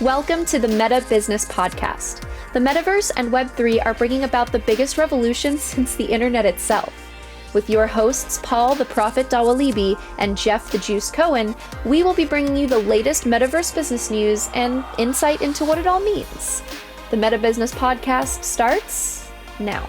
Welcome to the Meta Business Podcast. The Metaverse and Web3 are bringing about the biggest revolution since the internet itself. With your hosts, Paul the Prophet Dawalibi and Jeff the Juice Cohen, we will be bringing you the latest Metaverse business news and insight into what it all means. The Meta Business Podcast starts now.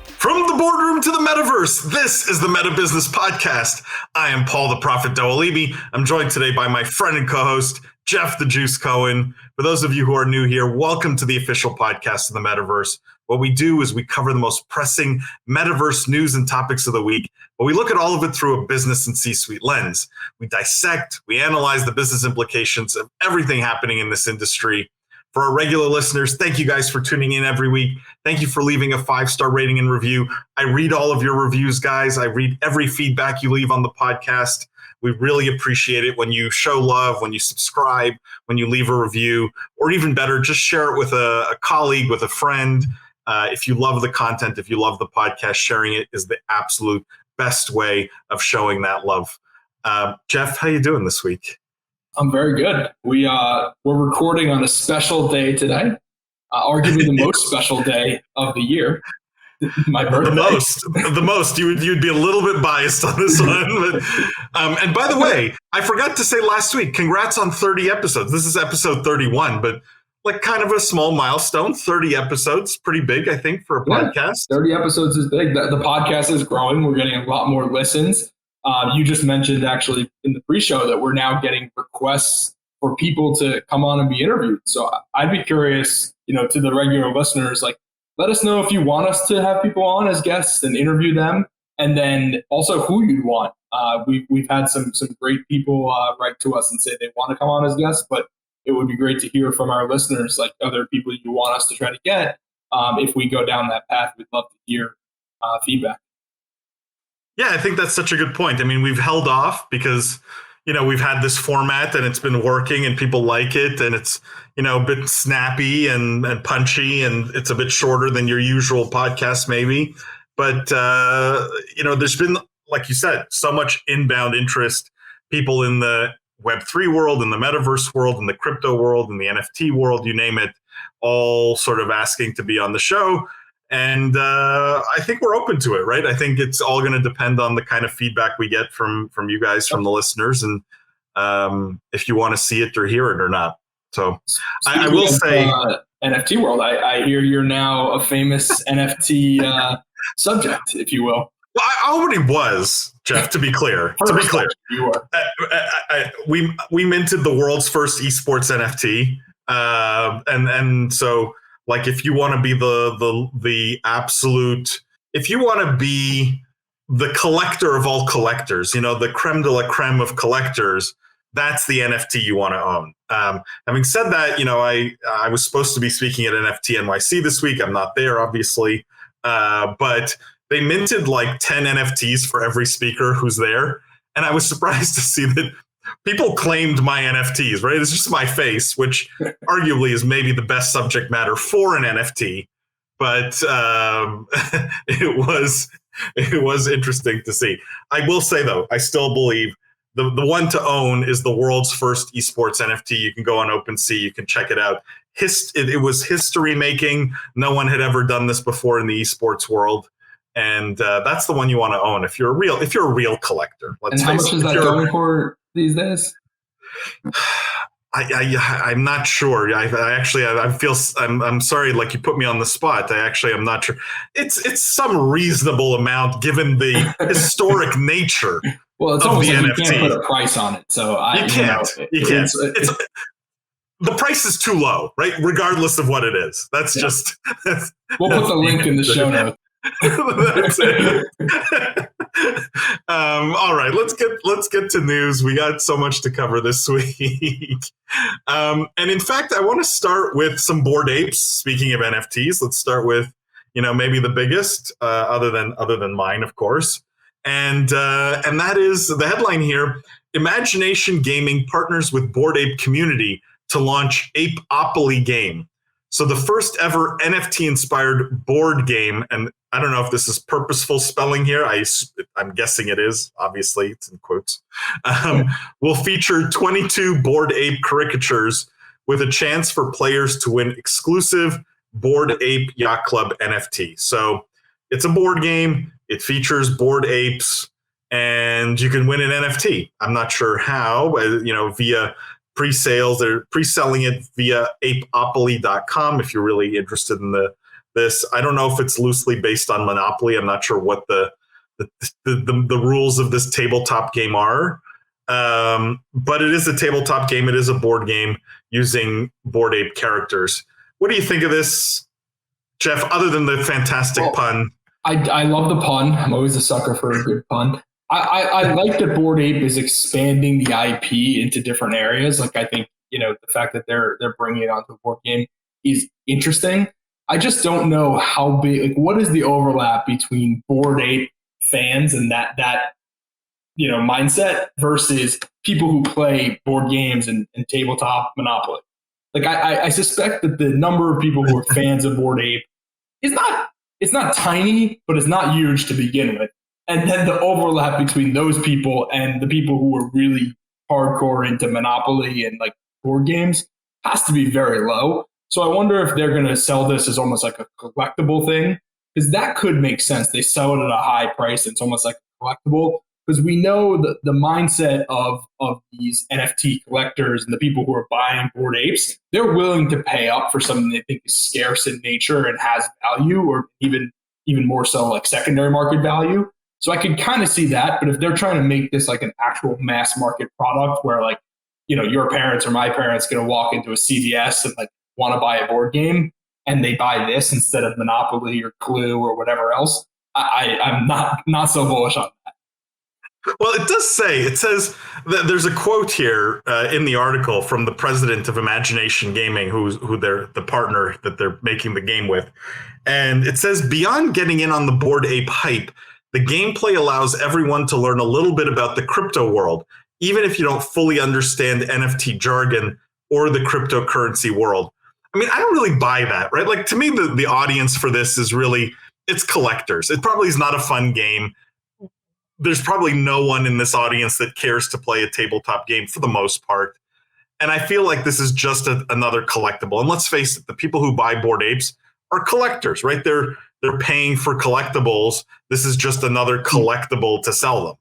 From the boardroom to the metaverse, this is the Meta Business Podcast. I am Paul the Prophet Dawalibi. I'm joined today by my friend and co-host, Jeff the Juice Cohen. For those of you who are new here, welcome to the official podcast of the Metaverse. What we do is we cover the most pressing Metaverse news and topics of the week, but we look at all of it through a business and C-suite lens. We dissect, we analyze the business implications of everything happening in this industry. For our regular listeners, thank you guys for tuning in every week. Thank you for leaving a 5-star rating and review. I read all of your reviews, guys. I read every feedback you leave on the podcast. We really appreciate it when you show love, when you subscribe, when you leave a review, or even better, just share it with a colleague, with a friend. If you love the content, if you love the podcast, sharing it is the absolute best way of showing that love. Jeff, how you doing this week? I'm very good. We're recording on a special day today, arguably the most special day of the year. My birthday. The most. You'd be a little bit biased on this one. But, and by the way, I forgot to say last week, congrats on 30 episodes. This is episode 31, but like kind of a small milestone. 30 episodes, pretty big, I think, for a podcast. 30 episodes is big. The podcast is growing. We're getting a lot more listens. You just mentioned actually in the pre-show that we're now getting requests for people to come on and be interviewed. So I'd be curious, to the regular listeners, like, let us know if you want us to have people on as guests and interview them, and then also who you'd want. We've had some great people write to us and say they want to come on as guests, but it would be great to hear from our listeners, like other people you want us to try to get. If we go down that path, we'd love to hear feedback. Yeah, I think that's such a good point. I mean, we've held off because, we've had this format and it's been working and people like it, and it's, a bit snappy and punchy, and it's a bit shorter than your usual podcast maybe. But, there's been, like you said, so much inbound interest, people in the Web3 world, in the Metaverse world, in the crypto world, in the NFT world, you name it, all sort of asking to be on the show. And I think we're open to it, right? I think it's all going to depend on the kind of feedback we get from you guys, from the listeners, and if you want to see it or hear it or not. So I will say, NFT world. I hear you're now a famous NFT subject, if you will. Well, I already was, Jeff. To be clear, you are. We minted the world's first esports NFT, and so. Like, if you want to be the absolute, if you want to be the collector of all collectors, the creme de la creme of collectors, that's the NFT you want to own. Having said that, I was supposed to be speaking at NFT NYC this week. I'm not there, obviously, but they minted like 10 NFTs for every speaker who's there, and I was surprised to see that people claimed my NFTs, right? It's just my face, which arguably is maybe the best subject matter for an NFT. But it was interesting to see. I will say, though, I still believe the one to own is the world's first esports NFT. You can go on OpenSea. You can check it out. It was history making. No one had ever done this before in the esports world. And that's the one you want to own if you're a real collector. And how much is that going for these days? I'm not sure. I'm sorry, like you put me on the spot. I'm not sure. It's some reasonable amount given the historic nature well, it's of almost the like NFT. You can't put a price on it. So you can't. The price is too low, right? Regardless of what it is. We'll put the link in the show notes. That's it. All right, let's get to news. We got so much to cover this week. And in fact, I want to start with some Bored Apes. Speaking of NFTs, let's start with maybe the biggest, other than mine, of course. And that is the headline here: Imagination Gaming partners with Bored Ape community to launch Apeopoly game. So the first ever NFT-inspired board game, and I don't know if this is purposeful spelling here. I'm guessing it is. Obviously, it's in quotes. Will feature 22 Bored Ape caricatures with a chance for players to win exclusive Bored Ape Yacht Club NFT. So it's a board game. It features bored apes, and you can win an NFT. I'm not sure how, via pre-sales. They're pre-selling it via apeopoly.com if you're really interested in this. I don't know if it's loosely based on Monopoly. I'm not sure what the rules of this tabletop game are. But it is a tabletop game. It is a board game using Bored Ape characters. What do you think of this, Jeff, other than the fantastic pun? I love the pun. I'm always a sucker for a good pun. I like that Bored Ape is expanding the IP into different areas. Like, I think, the fact that they're bringing it onto the board game is interesting. I just don't know how big, what is the overlap between Bored Ape fans and that mindset versus people who play board games and tabletop Monopoly. Like, I suspect that the number of people who are fans of Bored Ape it's not tiny, but it's not huge to begin with. And then the overlap between those people and the people who are really hardcore into Monopoly and like board games has to be very low. So I wonder if they're going to sell this as almost like a collectible thing, because that could make sense. They sell it at a high price. It's almost like a collectible, because we know the mindset of these NFT collectors and the people who are buying Bored Apes, they're willing to pay up for something they think is scarce in nature and has value, or even more so like secondary market value. So I can kind of see that. But if they're trying to make this like an actual mass market product where like, your parents or my parents going to walk into a CVS and like want to buy a board game and they buy this instead of Monopoly or Clue or whatever else, I'm not so bullish on that. Well, it says that there's a quote here in the article from the president of Imagination Gaming, who they're the partner that they're making the game with. And it says, beyond getting in on the Bored Ape hype, the gameplay allows everyone to learn a little bit about the crypto world, even if you don't fully understand NFT jargon or the cryptocurrency world. I mean, I don't really buy that, right? Like, to me, the audience for this is really, it's collectors. It probably is not a fun game. There's probably no one in this audience that cares to play a tabletop game for the most part. And I feel like this is just another collectible. And let's face it, the people who buy Bored Apes are collectors, right? They're paying for collectibles. This is just another collectible to sell them.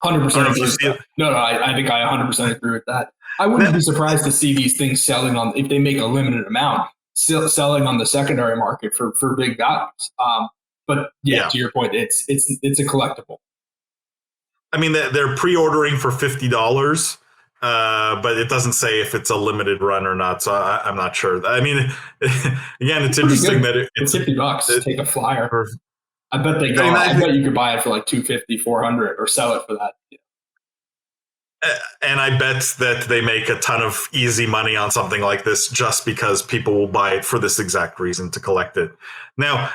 100%. No, I think I 100% agree with that. I wouldn't be surprised to see these things selling on, if they make a limited amount, selling on the secondary market for big values. But to your point, it's a collectible. I mean, they're pre-ordering for $50, but it doesn't say if it's a limited run or not. So I'm not sure. I mean, again, it's interesting that it's $50. Take a flyer. I bet they go. I bet you could buy it for like $250, $400, or sell it for that. And I bet that they make a ton of easy money on something like this just because people will buy it for this exact reason, to collect it. Now,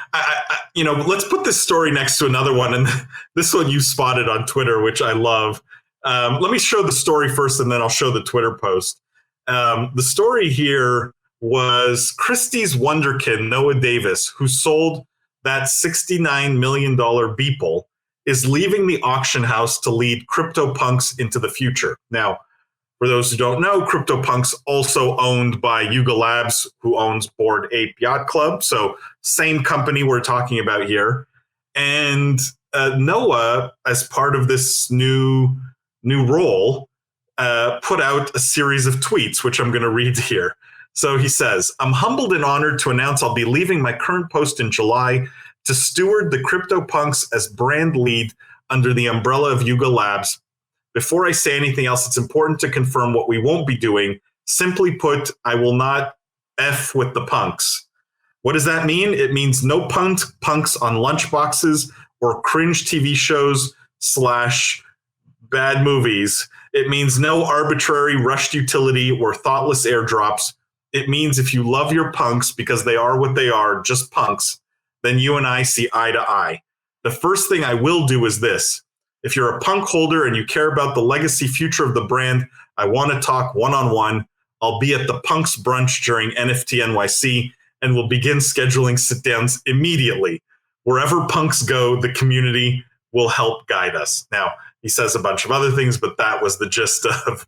let's put this story next to another one. And this one you spotted on Twitter, which I love. Let me show the story first, and then I'll show the Twitter post. The story here was Christie's wonderkin, Noah Davis, who sold that $69 million Beeple, is leaving the auction house to lead CryptoPunks into the future. Now, for those who don't know, CryptoPunks also owned by Yuga Labs, who owns Bored Ape Yacht Club. So same company we're talking about here. And Noah, as part of this new role, put out a series of tweets, which I'm going to read here. So he says, I'm humbled and honored to announce I'll be leaving my current post in July to steward the CryptoPunks as brand lead under the umbrella of Yuga Labs. Before I say anything else, it's important to confirm what we won't be doing. Simply put, I will not F with the punks. What does that mean? It means no punks on lunchboxes or cringe TV shows / bad movies. It means no arbitrary rushed utility or thoughtless airdrops. It means if you love your punks because they are what they are, just punks, then you and I see eye to eye. The first thing I will do is this. If you're a punk holder and you care about the legacy future of the brand, I want to talk one-on-one. I'll be at the Punks brunch during NFT NYC, and we'll begin scheduling sit-downs immediately. Wherever punks go, the community will help guide us. Now, He says a bunch of other things, but that was the gist of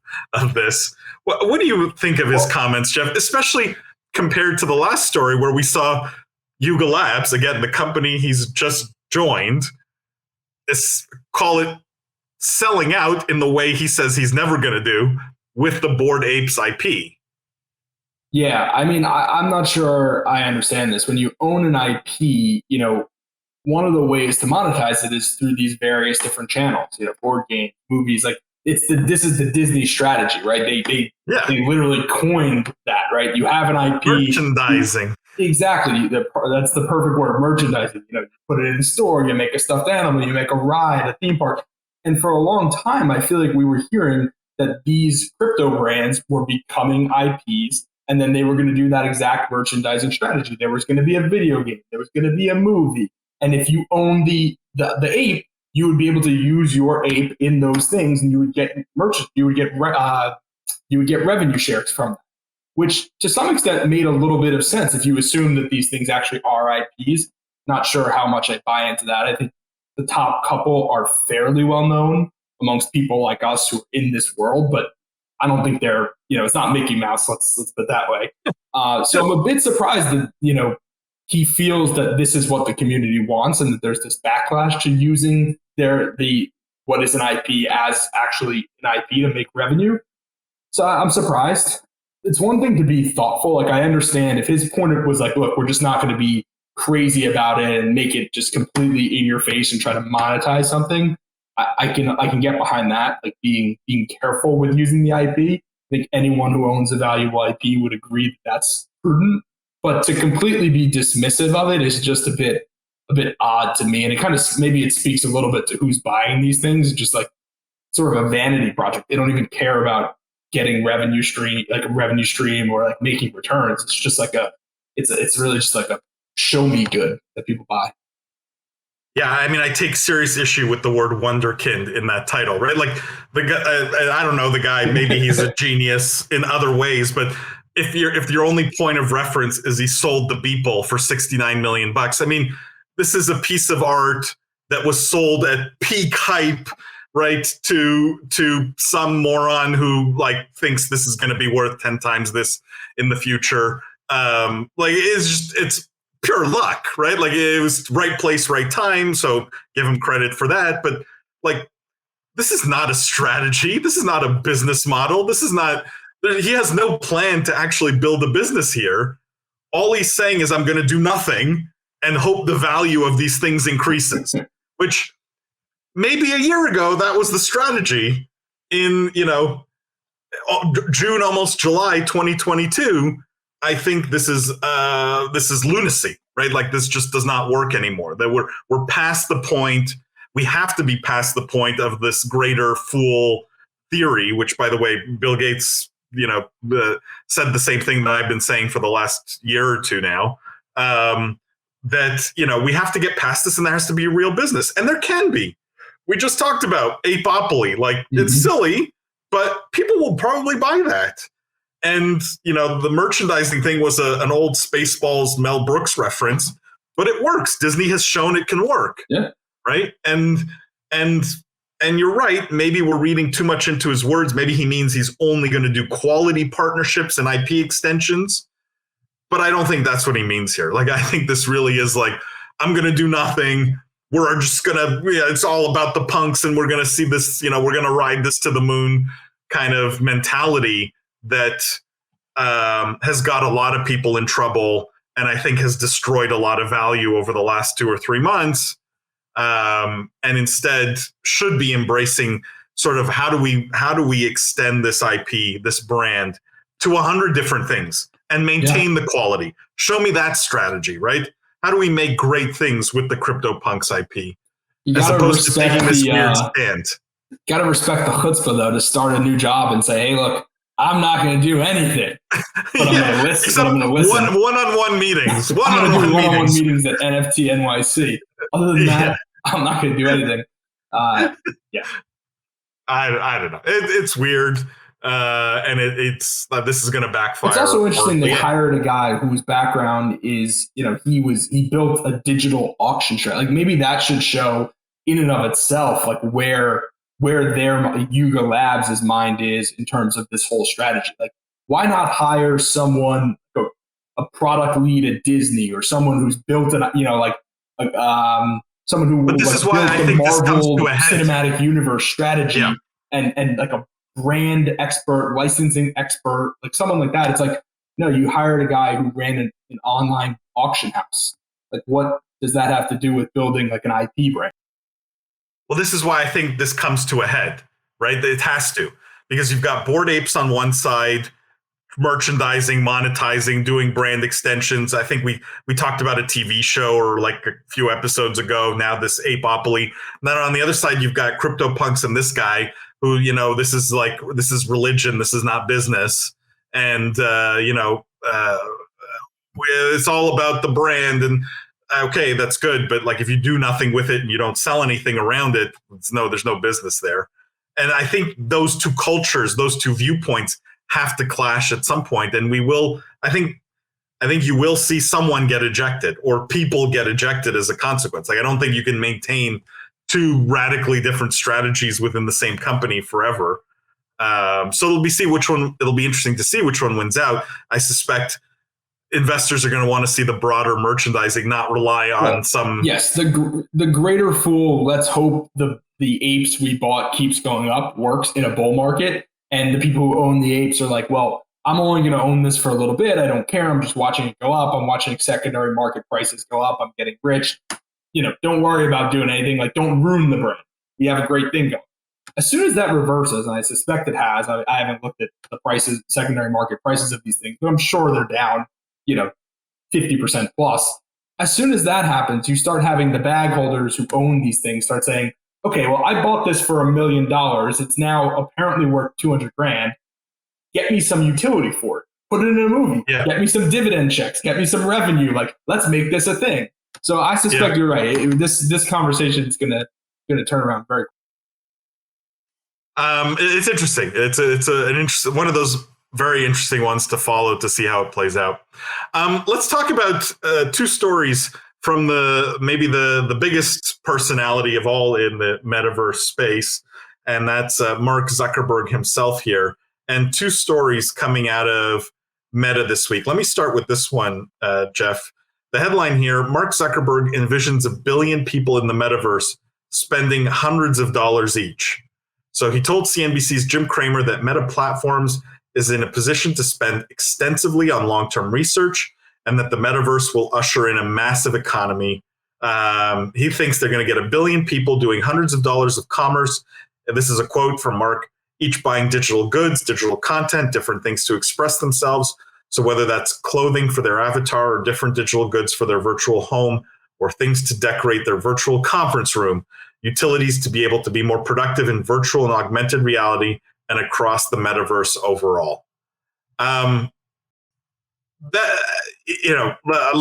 this. What do you think of his comments, Jeff? Especially compared to the last story where we saw Yuga Labs, again, the company he's just joined, call it selling out in the way he says he's never going to do with the Bored Apes IP. Yeah, I mean, I'm not sure I understand this. When you own an IP, one of the ways to monetize it is through these various different channels, board games, movies. Like this is the Disney strategy, right? They literally coined that, right? You have an IP. Merchandising. Exactly. That's the perfect word, merchandising. You put it in the store, you make a stuffed animal, you make a ride, a theme park. And for a long time, I feel like we were hearing that these crypto brands were becoming IPs, and then they were going to do that exact merchandising strategy. There was going to be a video game. There was going to be a movie. And if you own the ape, you would be able to use your ape in those things, and you would get merchant. You would get revenue shares from that, which to some extent made a little bit of sense if you assume that these things actually are IPs. Not sure how much I buy into that. I think the top couple are fairly well known amongst people like us who are in this world, but I don't think they're, it's not Mickey Mouse. Let's put it that way. So I'm a bit surprised that, he feels that this is what the community wants and that there's this backlash to using what is an IP as actually an IP to make revenue. So I'm surprised. It's one thing to be thoughtful. Like I understand if his point was like, look, we're just not going to be crazy about it and make it just completely in your face and try to monetize something. I can get behind that, like being careful with using the IP. I think anyone who owns a valuable IP would agree that that's prudent. But to completely be dismissive of it is just a bit odd to me. And it kind of, maybe it speaks a little bit to who's buying these things. It's just like sort of a vanity project. They don't even care about getting a revenue stream or like making returns. It's just like it's really just like a show me good that people buy. Yeah, I mean, I take serious issue with the word wonderkind in that title, right? Like the guy, I don't know the guy. Maybe he's a genius in other ways, but if your only point of reference is he sold the Beeple for $69 million, I mean, this is a piece of art that was sold at peak hype, right? To some moron who like thinks this is going to be worth 10 times this in the future. It's pure luck, right? Like it was right place, right time. So give him credit for that. But like, this is not a strategy. This is not a business model. He has no plan to actually build a business here. All he's saying is I'm going to do nothing and hope the value of these things increases, which maybe a year ago, that was the strategy in, June, almost July, 2022. I think this is lunacy, right? Like this just does not work anymore. That we're past the point. We have to be past the point of this greater fool theory, which, by the way, Bill Gates, said the same thing that I've been saying for the last year or two now. That we have to get past this, and there has to be a real business, and there can be. We just talked about Apeopoly. Like it's silly, but people will probably buy that. And, the merchandising thing was an old Spaceballs Mel Brooks reference, but it works. Disney has shown it can work. Yeah. Right. And you're right. Maybe we're reading too much into his words. Maybe he means he's only going to do quality partnerships and IP extensions. But I don't think that's what he means here. Like, I think this really is like, I'm going to do nothing. We're just going to, it's all about the punks and we're going to see this, we're going to ride this to the moon kind of mentality that has got a lot of people in trouble and I think has destroyed a lot of value over the last 2 or 3 months. And instead should be embracing sort of how do we extend this IP, this brand to 100 different things and maintain the quality. Show me that strategy, right? How do we make great things with the CryptoPunks IP as opposed to taking this weird stand? Got to respect the chutzpah though to start a new job and say, hey, look, I'm not going to do anything, but I'm going to listen. One-on-one meetings. One-on-one meetings at NFT NYC. Other than that, I'm not going to do anything. I don't know. It's weird, and it's this is going to backfire. It's also interesting they hired a guy whose background is, he built a digital auction strategy. Like maybe that should show in and of itself, like where where their Yuga Labs' mind is in terms of this whole strategy. Like, why not hire someone, a product lead at Disney, or someone who's built an, someone who But this is why built I the think this comes Marvel to a head. Cinematic Universe strategy, Yeah. and like a brand expert, licensing expert, like someone like that. It's like, no, you hired a guy who ran an online auction house. Like, what does that have to do with building like an IP brand? Well, this is why I think this comes to a head, right? It has to, because you've got Bored Apes on one side, merchandising, monetizing, doing brand extensions. I think we talked about a TV show or like a few episodes ago. Now this Apeopoly. And then on the other side, you've got CryptoPunks and this guy who, this is religion. This is not business. And, it's all about the brand. And okay, that's good. But like, if you do nothing with it and you don't sell anything around it, there's no business there. And I think those two cultures, those two viewpoints have to clash at some point. And I think you will see someone get ejected or people get ejected as a consequence. Like, I don't think you can maintain two radically different strategies within the same company forever. So it'll be interesting to see which one wins out. I suspect investors are going to want to see the broader merchandising, not rely on some. Yes, the greater fool. Let's hope the apes we bought keeps going up works in a bull market, and the people who own the apes are like, well, I'm only going to own this for a little bit. I don't care. I'm just watching it go up. I'm watching secondary market prices go up. I'm getting rich. Don't worry about doing anything. Like, don't ruin the brand. We have a great thing going. As soon as that reverses, and I suspect it has, I haven't looked at the prices, secondary market prices of these things, but I'm sure they're down, 50% plus. As soon as that happens, you start having the bag holders who own these things start saying, okay, well, I bought this for $1 million. It's now apparently worth 200 grand. Get me some utility for it. Put it in a movie. Yeah. Get me some dividend checks. Get me some revenue. Like, let's make this a thing. So I suspect you're right. This conversation is gonna turn around very quickly. It's interesting. It's an interesting one of those very interesting ones to follow to see how it plays out. Let's talk about two stories from maybe the biggest personality of all in the metaverse space, and that's Mark Zuckerberg himself here. And two stories coming out of Meta this week. Let me start with this one, Jeff. The headline here: Mark Zuckerberg envisions 1 billion people in the metaverse spending hundreds of dollars each. So he told CNBC's Jim Cramer that Meta Platforms is in a position to spend extensively on long-term research, and that the metaverse will usher in a massive economy. He thinks they're going to get 1 billion people doing hundreds of dollars of commerce. And this is a quote from Mark, each buying digital goods, digital content, different things to express themselves. So whether that's clothing for their avatar or different digital goods for their virtual home, or things to decorate their virtual conference room, utilities to be able to be more productive in virtual and augmented reality and across the metaverse overall. Let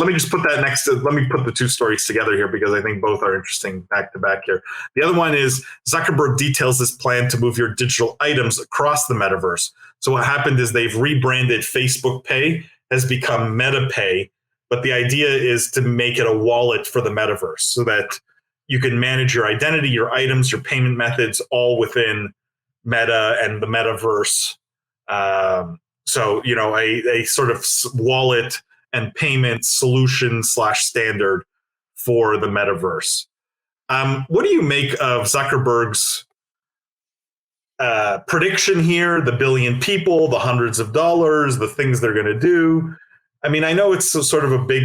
me just put that let me put the two stories together here, because I think both are interesting back to back here. The other one is Zuckerberg details this plan to move your digital items across the metaverse. So what happened is they've rebranded Facebook Pay has become Meta Pay, but the idea is to make it a wallet for the metaverse so that you can manage your identity, your items, your payment methods all within Meta and the metaverse. So, a sort of wallet and payment solution / standard for the metaverse. What do you make of Zuckerberg's prediction here? The 1 billion people, the hundreds of dollars, the things they're going to do. I mean, I know it's sort of a big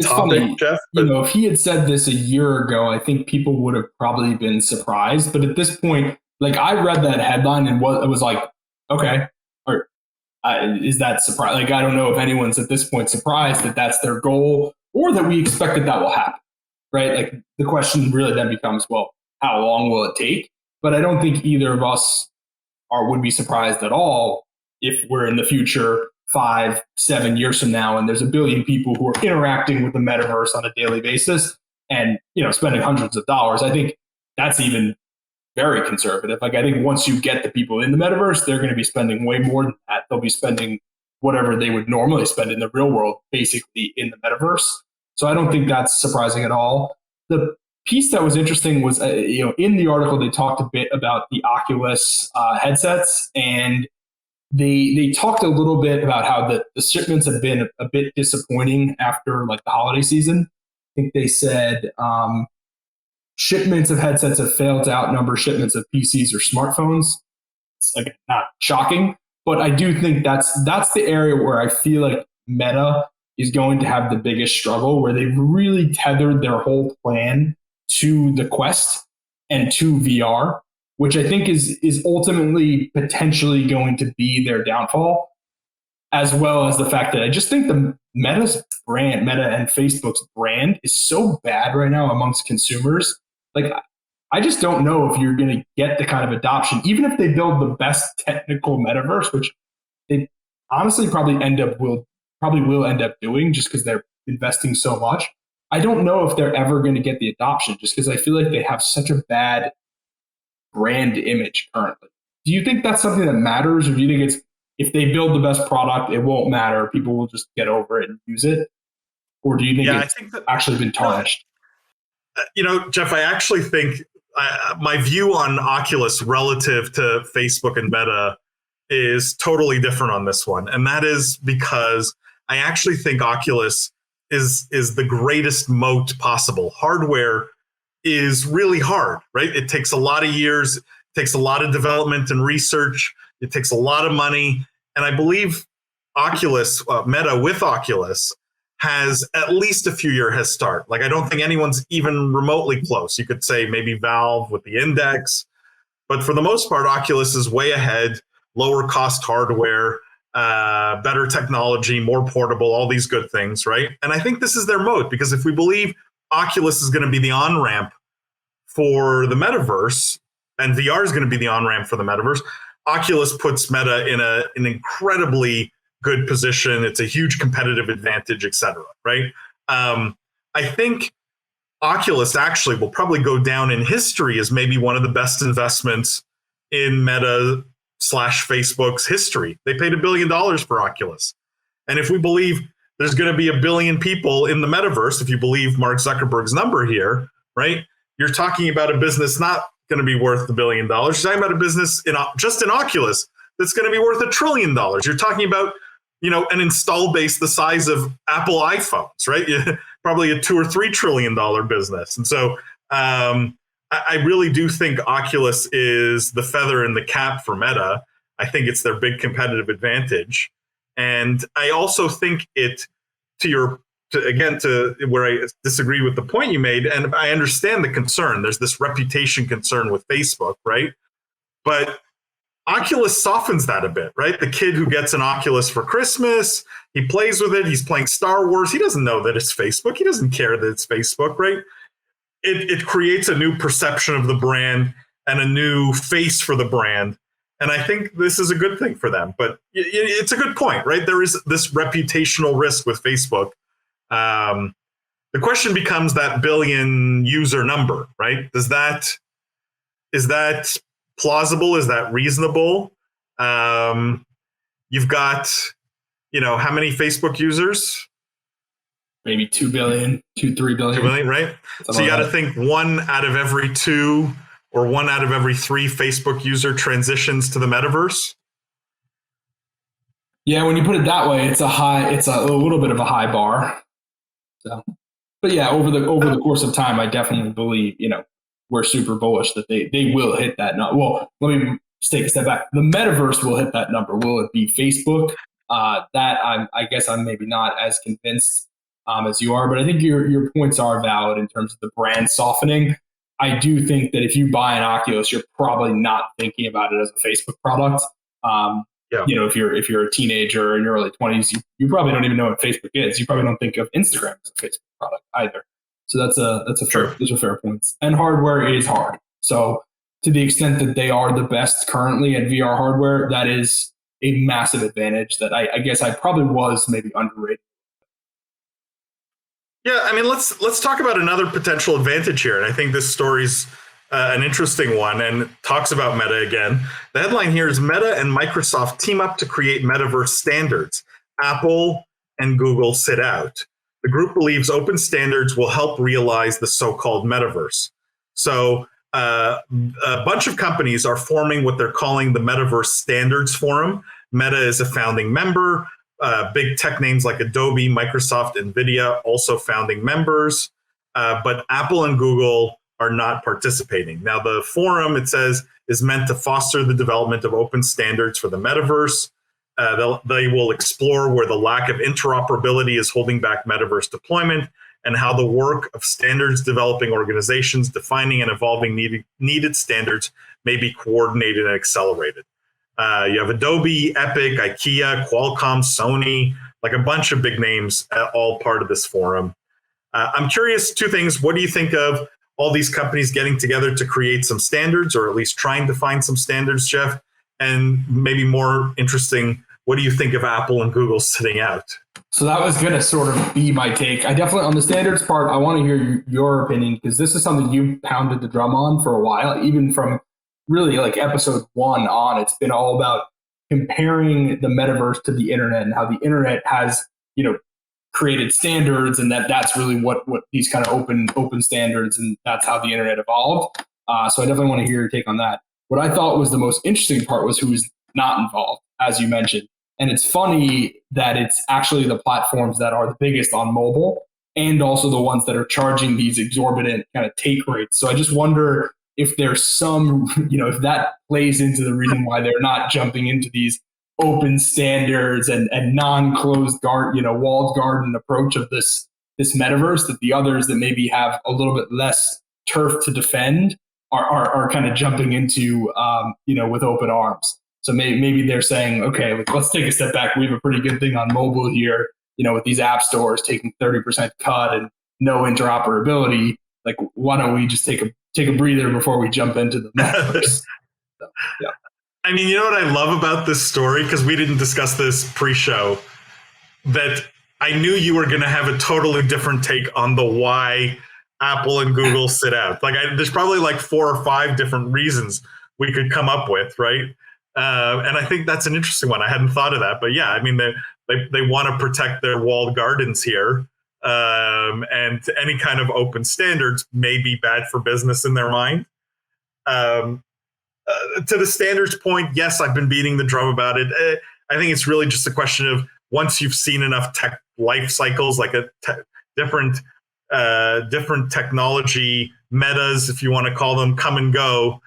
topic, funny, Jeff. If he had said this a year ago, I think people would have probably been surprised. But at this point, like, I read that headline and it was like, okay, or is that surprise? Like, I don't know if anyone's at this point surprised that that's their goal, or that we expect that will happen, right? Like, the question really then becomes, well, how long will it take? But I don't think either of us would be surprised at all if we're in the future 5-7 years from now and there's 1 billion people who are interacting with the metaverse on a daily basis and spending hundreds of dollars. I think that's even very conservative. Like, I think once you get the people in the metaverse, they're going to be spending way more than that. They'll be spending whatever they would normally spend in the real world, basically in the metaverse. So I don't think that's surprising at all. The piece that was interesting was, in the article, they talked a bit about the Oculus headsets, and they talked a little bit about how the shipments have been a bit disappointing after like the holiday season. I think they said shipments of headsets have failed to outnumber shipments of PCs or smartphones. It's again, not shocking, but I do think that's the area where I feel like Meta is going to have the biggest struggle, where they've really tethered their whole plan to the Quest and to VR, which I think is ultimately potentially going to be their downfall, as well as the fact that I just think the Meta and Facebook's brand is so bad right now amongst consumers. Like, I just don't know if you're going to get the kind of adoption, even if they build the best technical metaverse, which they honestly probably will end up doing just because they're investing so much. I don't know if they're ever going to get the adoption just because I feel like they have such a bad brand image currently. Do you think that's something that matters, or do you think it's if they build the best product, it won't matter, people will just get over it and use it? Or do you think it's actually been tarnished? Jeff, I actually think my view on Oculus relative to Facebook and Meta is totally different on this one. And that is because I actually think Oculus is the greatest moat possible. Hardware is really hard, right? It takes a lot of years, it takes a lot of development and research, it takes a lot of money. And I believe Oculus, Meta with Oculus, has at least a few year head start. Like, I don't think anyone's even remotely close. You could say maybe Valve with the Index, but for the most part, Oculus is way ahead, lower cost hardware, better technology, more portable, all these good things, right? And I think this is their moat, because if we believe Oculus is going to be the on-ramp for the metaverse, and VR is going to be the on-ramp for the metaverse, Oculus puts Meta in an incredibly good position. It's a huge competitive advantage, et cetera, right? I think Oculus actually will probably go down in history as maybe one of the best investments in Meta / Facebook's history. They paid $1 billion for Oculus. And if we believe there's going to be 1 billion people in the metaverse, if you believe Mark Zuckerberg's number here, right? You're talking about a business not going to be worth $1 billion. You're talking about a business just in Oculus that's going to be worth $1 trillion. You're talking about, an install base the size of Apple iPhones, right? Probably a $2 or $3 trillion business. And so I really do think Oculus is the feather in the cap for Meta. I think it's their big competitive advantage. And I also think to where I disagree with the point you made, and I understand the concern. There's this reputation concern with Facebook, right? But Oculus softens that a bit, right? The kid who gets an Oculus for Christmas, he plays with it, he's playing Star Wars, he doesn't know that it's Facebook, he doesn't care that it's Facebook, right? It creates a new perception of the brand and a new face for the brand. And I think this is a good thing for them. But it's a good point, right? There is this reputational risk with Facebook. The question becomes that billion user number, right? Is that plausible? Is that reasonable? You've got, how many Facebook users? Maybe 2 billion, 3 billion. 2 billion, right? So you got to think 1 out of every 2 or 1 out of every 3 Facebook user transitions to the metaverse. Yeah, when you put it that way, it's a little bit of a high bar. So, but yeah, over the course of time, I definitely believe, we're super bullish that they will hit that number. Well, let me just take a step back. The metaverse will hit that number. Will it be Facebook? I guess I'm maybe not as convinced as you are, but I think your points are valid in terms of the brand softening. I do think that if you buy an Oculus, you're probably not thinking about it as a Facebook product. If you're a teenager in your early 20s, you probably don't even know what Facebook is. You probably don't think of Instagram as a Facebook product either. So those are fair points. And hardware is hard. So to the extent that they are the best currently at VR hardware, that is a massive advantage that I guess I probably was maybe underrated. Yeah, I mean, let's talk about another potential advantage here. And I think this story's an interesting one and talks about Meta again. The headline here is Meta and Microsoft team up to create Metaverse Standards. Apple and Google sit out. The group believes open standards will help realize the so-called metaverse. So a bunch of companies are forming what they're calling the Metaverse Standards Forum. Meta is a founding member. Big tech names like Adobe, Microsoft, NVIDIA also founding members. But Apple and Google are not participating. Now, the forum, it says, is meant to foster the development of open standards for the metaverse. They will explore where the lack of interoperability is holding back metaverse deployment and how the work of standards developing organizations defining and evolving needed standards may be coordinated and accelerated. You have Adobe, Epic, IKEA, Qualcomm, Sony, like a bunch of big names, all part of this forum. I'm curious, two things. What do you think of all these companies getting together to create some standards, or at least trying to find some standards, Jeff? And maybe more interesting, what do you think of Apple and Google sitting out? So that was going to sort of be my take. I definitely, on the standards part, I want to hear your opinion, because this is something you pounded the drum on for a while, even from really like episode 1 on. It's been all about comparing the metaverse to the internet and how the internet has, created standards, and that's really what these kind of open standards, and that's how the internet evolved. So I definitely want to hear your take on that. What I thought was the most interesting part was who's not involved, as you mentioned. And it's funny that it's actually the platforms that are the biggest on mobile, and also the ones that are charging these exorbitant kind of take rates. So I just wonder if there's some, if that plays into the reason why they're not jumping into these open standards and non-closed walled garden approach of this metaverse, that the others that maybe have a little bit less turf to defend are kind of jumping into, with open arms. So maybe they're saying, okay, let's take a step back. We have a pretty good thing on mobile here, with these app stores taking 30% cut and no interoperability. Like, why don't we just take a breather before we jump into the metaverse? So, yeah. I mean, you know what I love about this story? Because we didn't discuss this pre-show, that I knew you were going to have a totally different take on the why Apple and Google sit out. Like, there's probably like 4 or 5 different reasons we could come up with, right? And I think that's an interesting one. I hadn't thought of that, but yeah, I mean, they want to protect their walled gardens here, and any kind of open standards may be bad for business in their mind. To the standards point, yes, I've been beating the drum about it. I think it's really just a question of, once you've seen enough tech life cycles, like different technology metas, if you want to call them, come and go,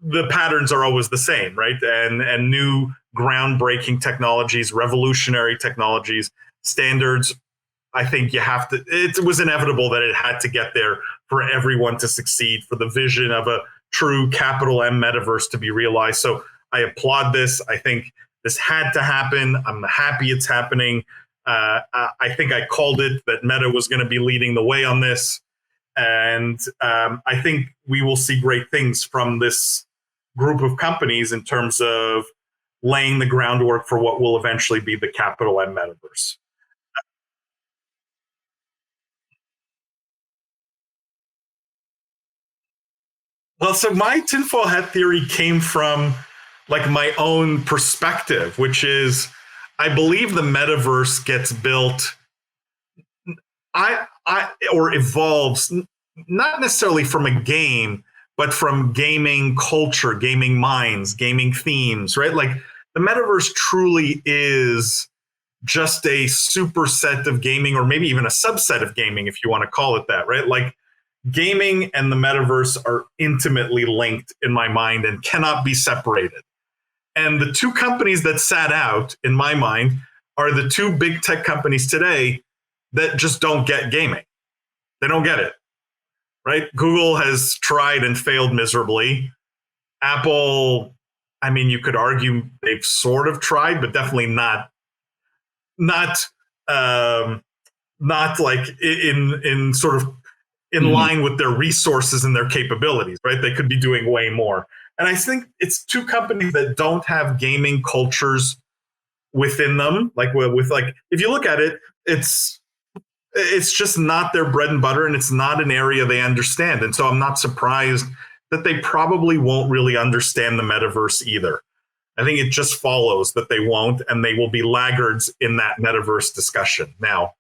the patterns are always the same, right? And new groundbreaking technologies, revolutionary technologies, standards, I think it was inevitable that it had to get there for everyone to succeed, for the vision of a true capital M metaverse to be realized. So I applaud this. I think this had to happen. I'm happy it's happening. I think I called it, that Meta was going to be leading the way on this. And I think we will see great things from this group of companies in terms of laying the groundwork for what will eventually be the capital M metaverse. Well, so my tinfoil hat theory came from like my own perspective, which is, I believe the metaverse gets built, or evolves, not necessarily from a game, but from gaming culture, gaming minds, gaming themes, right? Like, the metaverse truly is just a superset of gaming, or maybe even a subset of gaming, if you want to call it that, right? Like, gaming and the metaverse are intimately linked in my mind and cannot be separated. And the two companies that sat out, in my mind, are the two big tech companies today that just don't get gaming. They don't get it, right? Google has tried and failed miserably. Apple, I mean, you could argue they've sort of tried, but definitely not like in sort of in line with their resources and their capabilities, right? They could be doing way more. And I think it's two companies that don't have gaming cultures within them. Like, if you look at it, it's just not their bread and butter, and it's not an area they understand. And so I'm not surprised that they probably won't really understand the metaverse either. I think it just follows that they won't, and they will be laggards in that metaverse discussion. Now,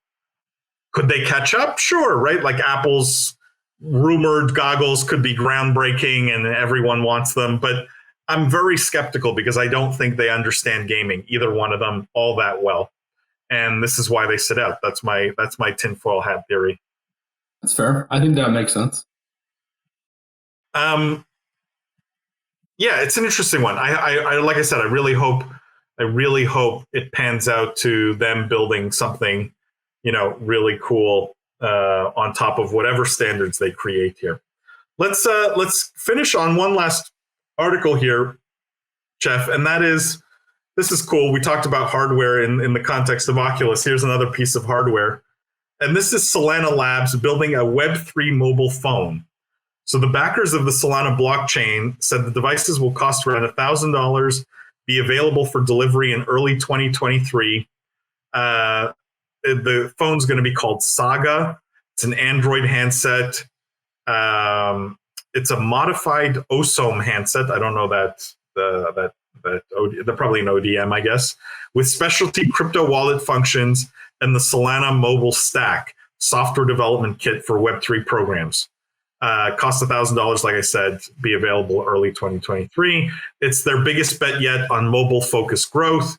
could they catch up? Sure, right? Like Apple's rumored goggles could be groundbreaking and everyone wants them, but I'm very skeptical because I don't think they understand gaming, either one of them, all that well. And this is why they sit out. That's my tinfoil hat theory. That's fair. I think that makes sense. Yeah, it's an interesting one. I like I said, I really hope it pans out to them building something, really cool on top of whatever standards they create here. Let's finish on one last article here, Jeff, and that is, this is cool. We talked about hardware in the context of Oculus. Here's another piece of hardware. And this is Solana Labs building a Web3 mobile phone. So the backers of the Solana blockchain said the devices will cost around $1,000, be available for delivery in early 2023. The phone's going to be called Saga. It's an Android handset. It's a modified OSOM handset. I don't know they're probably an ODM, I guess, with specialty crypto wallet functions and the Solana mobile stack software development kit for Web3 programs. Cost $1,000, like I said, be available early 2023. It's their biggest bet yet on mobile-focused growth.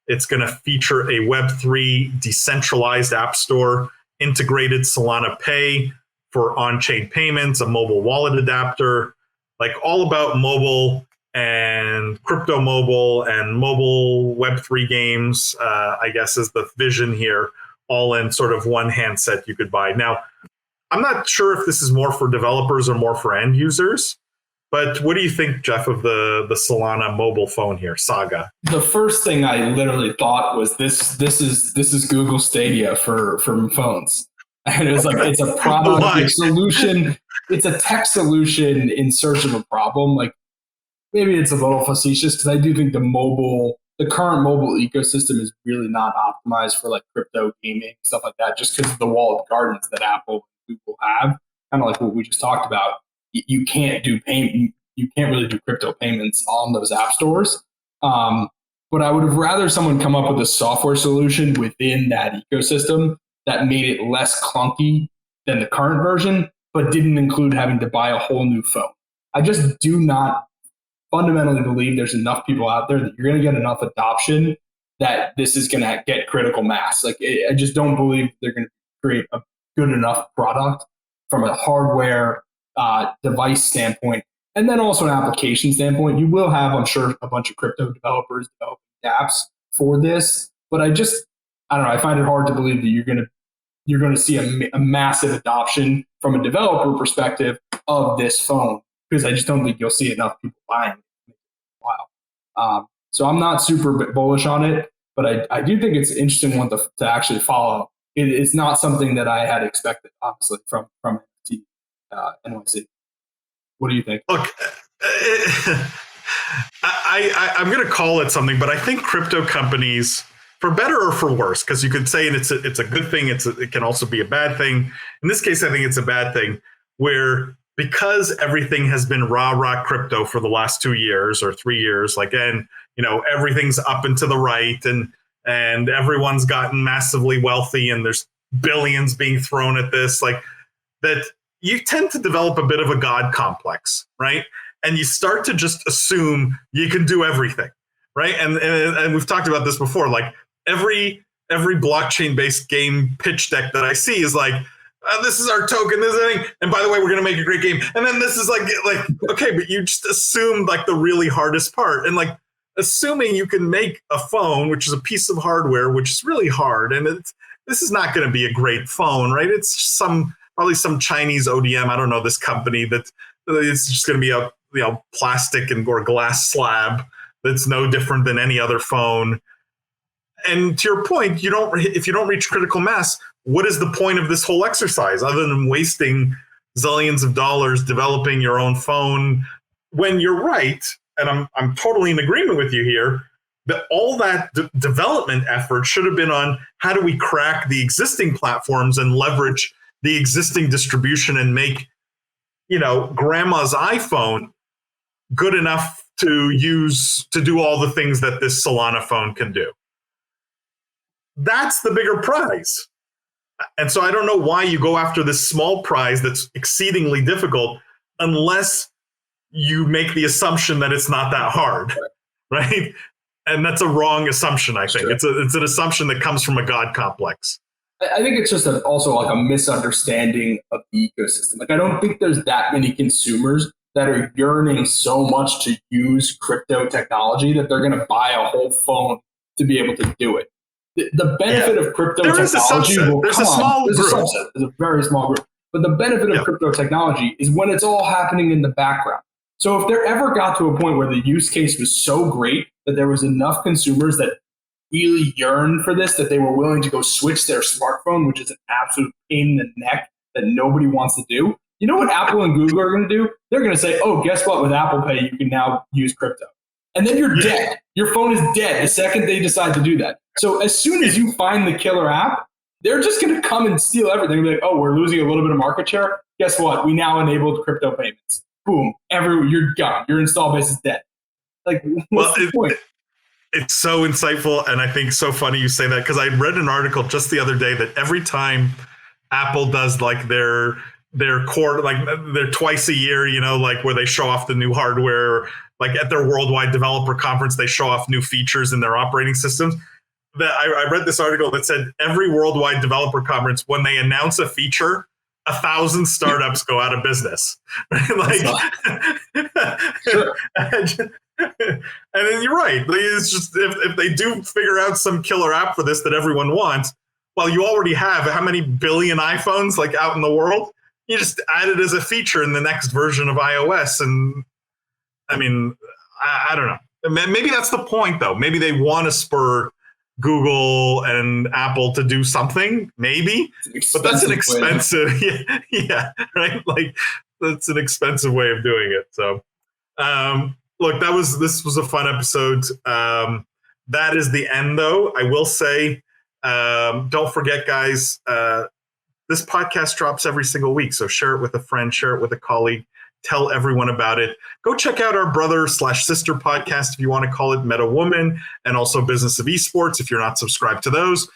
It's going to feature a Web3 decentralized app store, integrated Solana Pay for on-chain payments, a mobile wallet adapter, like all about mobile and crypto mobile and mobile Web3 games, I guess is the vision here, all in sort of one handset you could buy. Now, I'm not sure if this is more for developers or more for end users, but what do you think, Jeff, of the Solana mobile phone here, Saga? The first thing I literally thought was this is Google Stadia for phones. And it was like, it's a product, a solution, it's a tech solution in search of a problem. Like, maybe it's a little facetious because I do think the current mobile ecosystem is really not optimized for like crypto gaming, stuff like that, just because of the walled gardens that Apple and Google have. Kind of like what we just talked about. You can't really do crypto payments on those app stores. But I would have rather someone come up with a software solution within that ecosystem that made it less clunky than the current version, but didn't include having to buy a whole new phone. I just do not fundamentally believe there's enough people out there that you're going to get enough adoption that this is going to get critical mass. Like, I just don't believe they're going to create a good enough product from a hardware device standpoint, and then also an application standpoint. You will have, I'm sure, a bunch of crypto developers developing apps for this, but I don't know. I find it hard to believe that you're going to see a massive adoption from a developer perspective of this phone, because I just don't think you'll see enough people buying it for a while. So I'm not super bullish on it, but I do think it's an interesting one to actually follow. It's not something that I had expected, honestly, from NYC. What do you think? Look, I'm going to call it something, but I think crypto companies, for better or for worse, because you could say it's a good thing, it can also be a bad thing. In this case, I think it's a bad thing, where because everything has been rah crypto for the last 2 years or 3 years, like, and everything's up and to the right, and everyone's gotten massively wealthy, and there's billions being thrown at this, like that. You tend to develop a bit of a God complex, right? And you start to just assume you can do everything, right? And we've talked about this before. Like every blockchain-based game pitch deck that I see is like, this is our token, this is thing, and by the way, we're going to make a great game. And then this is like okay, but you just assumed like the really hardest part, and like assuming you can make a phone, which is a piece of hardware, which is really hard, and this is not going to be a great phone, right? It's probably some Chinese ODM. I don't know this company that it's just going to be a plastic or glass slab that's no different than any other phone. And to your point, if you don't reach critical mass, what is the point of this whole exercise other than wasting zillions of dollars developing your own phone? When you're right, and I'm totally in agreement with you here, that all that development effort should have been on how do we crack the existing platforms and leverage the existing distribution and make, grandma's iPhone good enough to do all the things that this Solana phone can do. That's the bigger prize. And so I don't know why you go after this small prize that's exceedingly difficult unless you make the assumption that it's not that hard, right? And that's a wrong assumption, I think. Sure. It's an assumption that comes from a God complex. I think it's just also like a misunderstanding of the ecosystem. Like, I don't think there's that many consumers that are yearning so much to use crypto technology that they're going to buy a whole phone to be able to do it. The benefit of crypto technology will There's a small group. There's a very small group. But the benefit of crypto technology is when it's all happening in the background. So if there ever got to a point where the use case was so great that there was enough consumers that really yearned for this, that they were willing to go switch their smartphone, which is an absolute pain in the neck that nobody wants to do. You know what Apple and Google are going to do? They're going to say, oh, guess what? With Apple Pay, you can now use crypto. And then you're dead. Your phone is dead the second they decide to do that. So as soon as you find the killer app, they're just going to come and steal everything. They'll be like, oh, we're losing a little bit of market share. Guess what? We now enabled crypto payments. Boom. You're gone. Your install base is dead. Like, what's the point? It's so insightful, and I think so funny you say that, because I read an article just the other day that every time Apple does like their core, like their twice a year, like where they show off the new hardware, like at their worldwide developer conference, they show off new features in their operating systems. I read this article that said every worldwide developer conference, when they announce a feature, 1,000 startups go out of business. Right? Like, sure. And then you're right. It's just if they do figure out some killer app for this that everyone wants, well, you already have how many billion iPhones like out in the world? You just add it as a feature in the next version of iOS. And I mean, I don't know. Maybe that's the point, though. Maybe they want to spur Google and Apple to do something, maybe, but that's an expensive, right? Like, that's an expensive way of doing it. So, look, this was a fun episode. That is the end, though. I will say, don't forget, guys, this podcast drops every single week. So share it with a friend, share it with a colleague, tell everyone about it. Go check out our brother/sister podcast, if you want to call it, Meta Woman, and also Business of Esports, if you're not subscribed to those.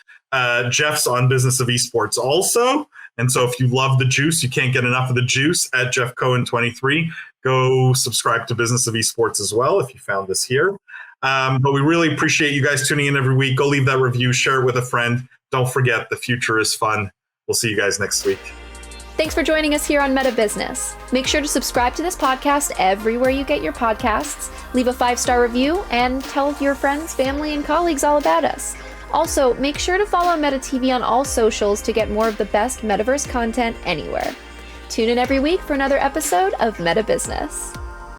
Jeff's on Business of Esports also. And so if you love the juice, you can't get enough of the juice, at Jeff Cohen 23, go subscribe to Business of Esports as well if you found this here. But we really appreciate you guys tuning in every week. Go leave that review, share it with a friend. Don't forget, the future is fun. We'll see you guys next week. Thanks for joining us here on Meta Business. Make sure to subscribe to this podcast everywhere you get your podcasts, leave a 5-star review, and tell your friends, family, and colleagues all about us. Also, make sure to follow Meta TV on all socials to get more of the best metaverse content anywhere. Tune in every week for another episode of Meta Business.